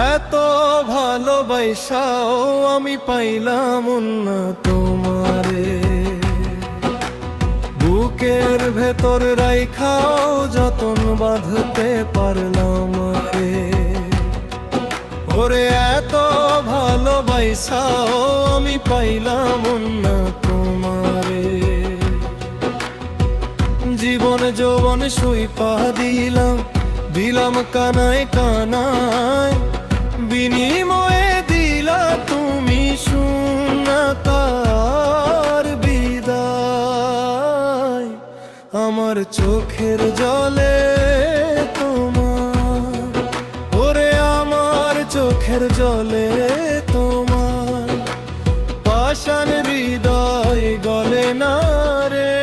এত ভালোবাসাও আমি পাইলাম না তোমারে, বুকের ভেতর রাইখাও যতন বাঁধতে পারলাম রে। ওরে এত ভালোবাসাও আমি পাইলাম না তোমারে, জীবন যৌবন সুইপা দিলাম কানায় কানায়, বিনিময়ে দিলা তুমি শূন্যতার বিদায়। আমার চোখের জলে তোমার, ওরে আমার চোখের জলে তোমার পাষাণ হৃদয় গলে না রে।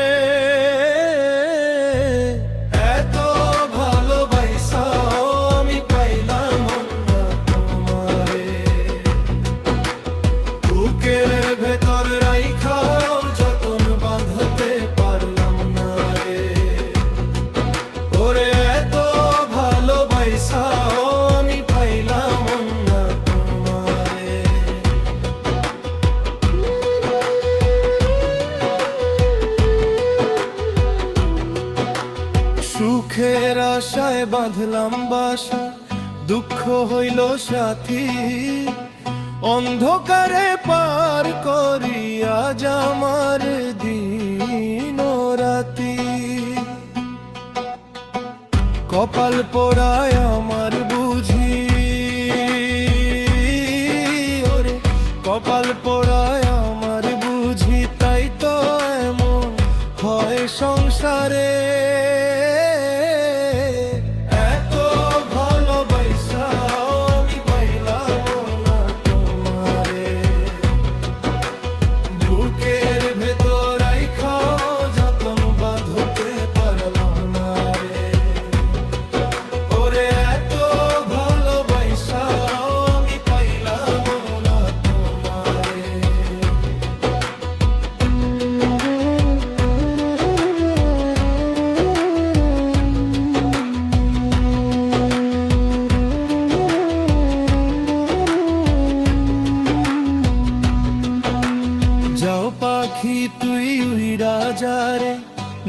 সুখের আশায় বাঁধলাম বাসা, দুঃখ হইল সাথী, অন্ধকারে পার করিয়া আমার দিন রাতি। কপাল পোড়ায় আমার বুঝি, ওরে কপাল পোড়ায় আমার বুঝি, তাই তো এমন হয় সংসারে। যাও পাখি তুই উইড়া যারে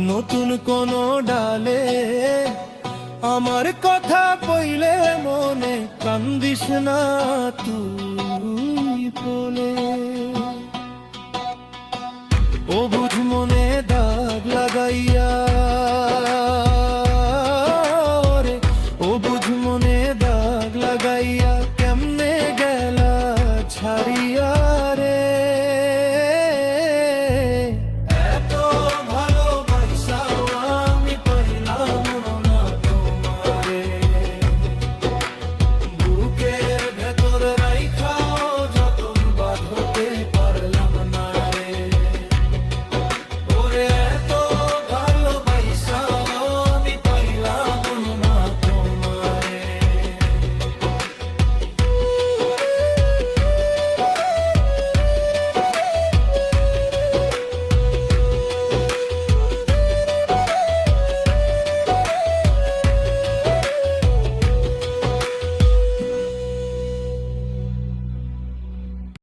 নতুন কোন ডালে, আমার কথা পইলে মনে কান্দিস না তুই বলে।